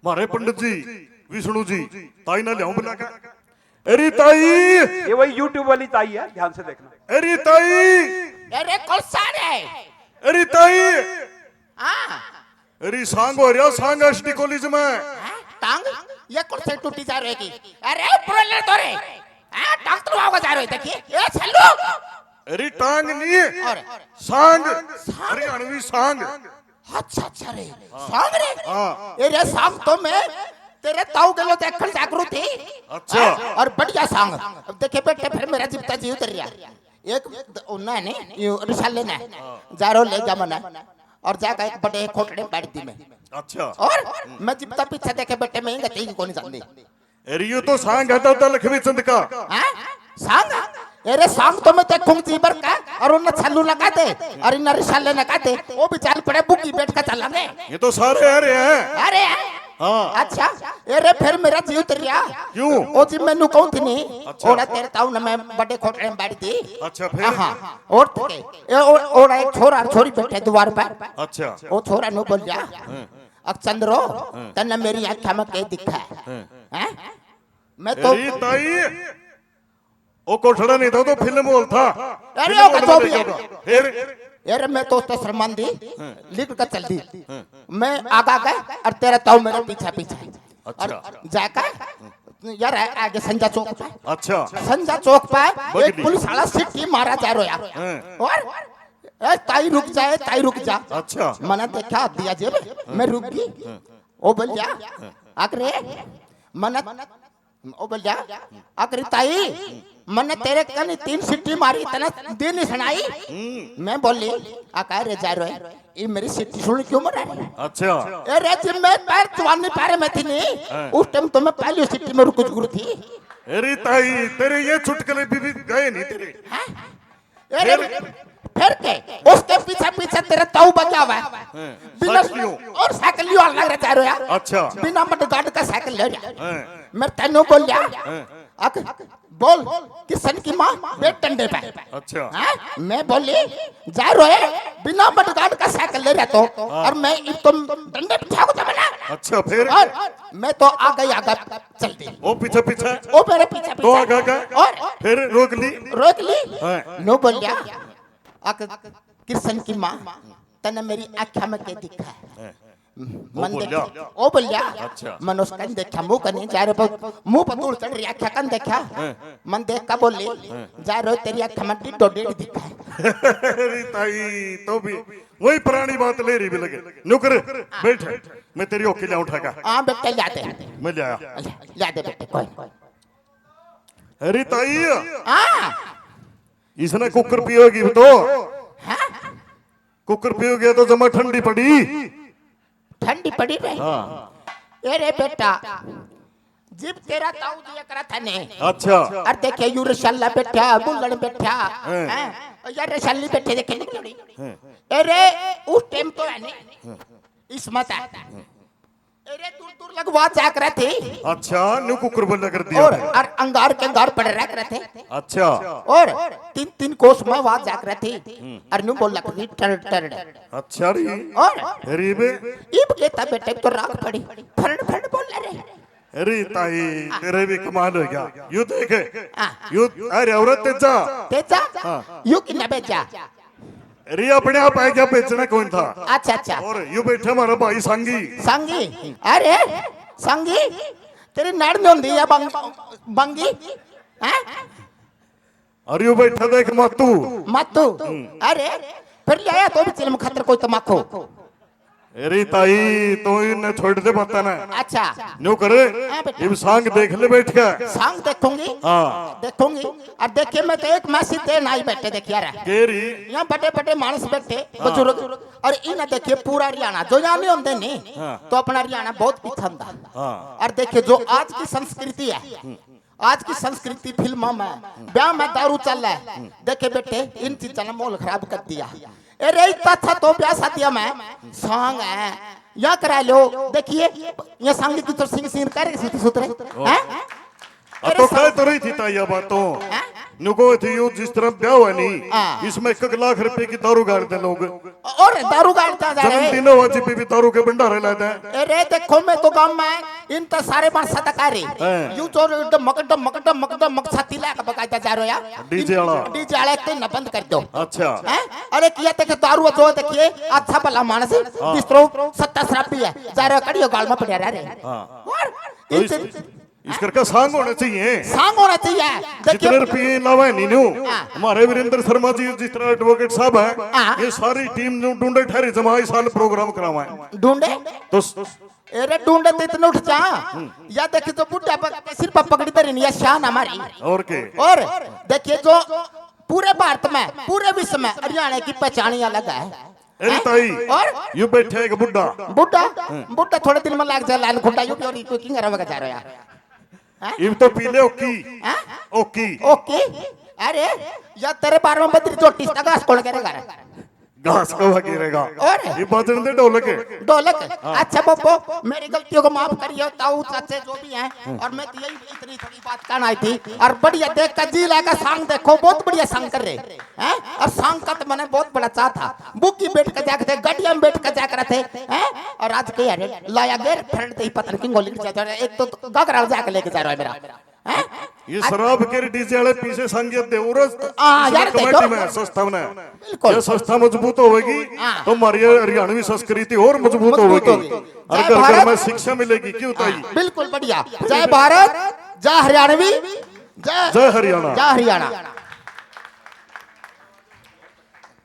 मारे पंडित जी विष्णु जी ताई ना लियाऊं बुला के। अरे ताई, ये वही यूट्यूब वाली ताई है, ध्यान से देखना। अरे ताई, अरे कौन सा रे? अरे ताई, हाँ अरे सांग हो रहा, सांग एसडी कॉलेज में। टांग ये कौन से टूटी जा रही? अरे पुरले तो रे टांग तो आवाज जा रही, देखिए ये चलो। अरे टांग नहीं सांग, अरे अणवी सांग। अच्छा अच्छा रे सांग रे। अरे सांग तो मैं तेरे ताऊ गलो देखकर जागरूक थी। अच्छा और बढ़िया सांग। अब देखे बेटे फिर मेरा जीवता जी उतर गया। एक उन्ना ने ये रिसाले ने जारो ले जा मना और जाकर एक बड़े खोटड़े बैठ दी में। अच्छा और मैं जीवता पीछे देखे बेटे मैं गति को नहीं जानती। अरे ये तो सांग है तो लक्ष्मी चंद का। हाँ सांग? अरे सांग तो मैं देखूंगी जीवर का और उन छल्लू लगा दे और इन रिसाले लगा दे वो भी चाल पड़े बुकी बैठ कर चलांगे। ये तो सारे आ रहे हैं। अरे हाँ अच्छा अरे फिर मेरा जीव उतरिया क्यों? ओ जी मैनू कहूं थी नहीं अच्छा। ओड़ा तेरे ताऊ ने मैं बड़े खोटड़े में बैठ दी। अच्छा फिर? हाँ और के ओड़ा एक छोरा और छोरी बैठे द्वार पर। अच्छा ओ छोरा नु बोल जा अब चंद्रो तन्ने मेरी आंखा में कह दिखा है मैं तो अरे ताई ओ कोठड़ा नहीं था तो फिल्म हॉल था। अरे फिल्म ओ हॉल जो में भी देखा था। फिर यार मैं तो उससे शर्मांदी लिख कर चल दी। मैं आगा गए और तेरा ताऊ मेरे पीछे पीछे अच्छा और जाकर यार आगे संजा चौक पे अच्छा संजा चौक पे एक बगली। पुलिस वाला सिटी मारा जा रहा है और ए ताई रुक जा। अच्छा मैंने देखा दिया जेब मैं रुक गई। ओ बोल जा आखिर मन ओ बोल जा आखिर ताई मैंने तेरे कने 3 सिटी मारी तना दिन नहीं सुनाई। मैं बोली आका रे जा रहे ये मेरी सिटी सुन क्यों मरा है? अच्छा अरे जब मैं पैर जवानी पैर में थी नहीं उस टाइम तो मैं पहली सिटी में रुक थी। अरे ताई तेरे ये चुटकुले भी गए नहीं तेरे। अरे फिर के उसके पीछे पीछे तेरे ताऊ बजा हुआ है बिना और साइकिल लियो लग रहा है यार। अच्छा बिना मट गाड़ का साइकिल ले जा मैं तेनो बोल जा अक बोल किसन की मां बेट टंडे पे। अच्छा मैं बोली जा रोए बिना मट गाड़ का साइकिल ले रहा तो और मैं तुम डंडे पे ठाको तो बना। अच्छा फिर और मैं तो आगे चल दी वो पीछे पीछे ओ मेरे पीछे तो आगे गए और फिर रोक ली। नो बोल जा अक किसन की मां तने मेरी आँखा में क्या दिखा है? मन देखा ओ बोल जा अच्छा मन उसका देखा मुंह कहीं जा रहे मुंह पर धूल चढ़ रही आँखा कन देखा मन देख का बोली जा रहे तेरी आँखा में डिडो डेढ़ दिखा है। अरे ताई तो भी वही पुरानी बात ले रही भी लगे नुकर बैठ मैं तेरी ओके ले उठागा। हाँ बेटे लाते मैं ले आया। लाते बेटे कोई अरे ताई हाँ इसने कुकर पियोगी तो कुकर पियोगे तो जमा ठंडी ठंडी पड़ी रही। अरे बेटा जिब तेरा ताऊ दिया करा था ने अच्छा और देखे यू रसल्ला बैठा बुल्लन बैठा यार रसल्ली बैठे देखे निकली। अरे उस टाइम तो है नहीं इसमत है अरे दूर दूर लगवा जाक रहे थे। अच्छा न्यू कुकर बंद कर दिया और अंगार के अंगार पड़े रह थे। अच्छा और 3-3 कोस में वहां जाक रहे थे और न्यू बोल लग टर टर। अच्छा री और गरीबे इब लेता बेटे तो राख पड़ी फरड़ फरड़ बोल रहे। अरे ताई तेरे भी कमाल हो गया। यू देखे यू अरे औरत तेजा यू कि न बेचा अरे अपने आप आ गया बेचना कौन था। अच्छा अच्छा और यू बैठे हमारा भाई संगी संगी अरे संगी तेरी नाड़ में होंदी है बंगी हैं? और यू बैठा देख मतू अरे फिर ले आया तो भी चिलम खतर कोई तमाकू। अरे ताई तो इन्हें छोड़ दे बता ना। अच्छा न्यू करे ये सांग देख ले बैठ के सांग देखूंगी देखूंगी और देखिए मैं तो एक मैसेज देना ही बैठे देखिए केरी यहाँ बड़े बड़े मानस बैठे बुजुर्ग और इन्हें देखिए पूरा हरियाणा जो यहाँ नहीं होते नहीं तो अपना हरियाणा बहुत पसंद है। और देखिए जो आज की संस्कृति है आज की संस्कृति फिल्मों में ब्याह में दारू चल रहा है देखे बेटे इन चीजों ने माहौल खराब कर दिया। अरे इतना था तो ब्याह शादियों में सॉन्ग है या करा लो देखिए ये संगीत तो सिंग सिंग कर सुतरे हैं तो कह तो रही थी ताई बातों नुको थी यो जिस तरह ब्याह है नी हाँ। इसमें 1 लाख रुपए की दारू गाड़ते लोग और दारू गाड़ता जा रहे जन्मदिनों वाजी पे भी दारू के भंडारे लाते हैं। अरे देखो मैं तो गांव में इन तो सारे बार सदकारी हाँ। यू तो मकदम छाती ला के बकायदा जा रहे यार डीजे वाला एक न बंद कर दो। अच्छा हैं? अरे किया देखे दारू जो देखिए अच्छा भला मानस बिस्तरो सत्ता शराबी है जा रहे कड़ियो गाल में पड़े रहे और तो इस करके सांग होने चाहिए, सांग होना चाहिए। जितने रुपये लावा नहीं न्यू हाँ। हमारे वीरेंद्र शर्मा जी जिस तरह एडवोकेट साहब है हाँ। ये सारी टीम ढूंढे ठहरे जमा इस साल प्रोग्राम करवाए ढूंढे तो अरे ढूंढे तो इतने उठ जा या देखिए तो बुढ़ा सिर पर पकड़ी तरी नहीं शान हमारी और के और देखिए जो पूरे भारत में पूरे विश्व में हरियाणा की पहचान अलग है। अरे ताई और यू बैठे एक बुड्ढा बुढ़ा थोड़े दिन में लग जाए लाल खुंडा यू और कुकिंग करवा जा रहे यार ये तो पीले ओकी हैं? ओकी ओके अरे या तेरे बारे में बदरी चोटी घास कौन करेगा घास का गिरेगा और ये बाजन दे ढोलक है ढोलक अच्छा बब्बो मेरी गलतियों को माफ करिए ताऊ चाचे जो भी हैं और मैं तो यही इतनी थोड़ी बात कहना आई थी और बढ़िया देख कर जी लगा सांग देखो बहुत बढ़िया सांग कर रहे हैं और सांग का तो मैंने बहुत बड़ा चाह था बुकी बैठ कर जाकर थे गड्डिया में बैठ कर जाकर थे हैं और आज के अरे लाया गेर फरते ही पता नहीं गोली एक तो गागरा जाकर लेके जा रहा है मेरा ये शराब के डीजे वाले पीछे संगीत दे यार कमेटी में संस्था में बिल्कुल। ये संस्था मजबूत होगी तो हमारी हरियाणवी संस्कृति और मजबूत होगी और घर घर में शिक्षा मिलेगी क्यों ताई बिल्कुल बढ़िया। जय भारत जय हरियाणवी जय हरियाणा जय हरियाणा।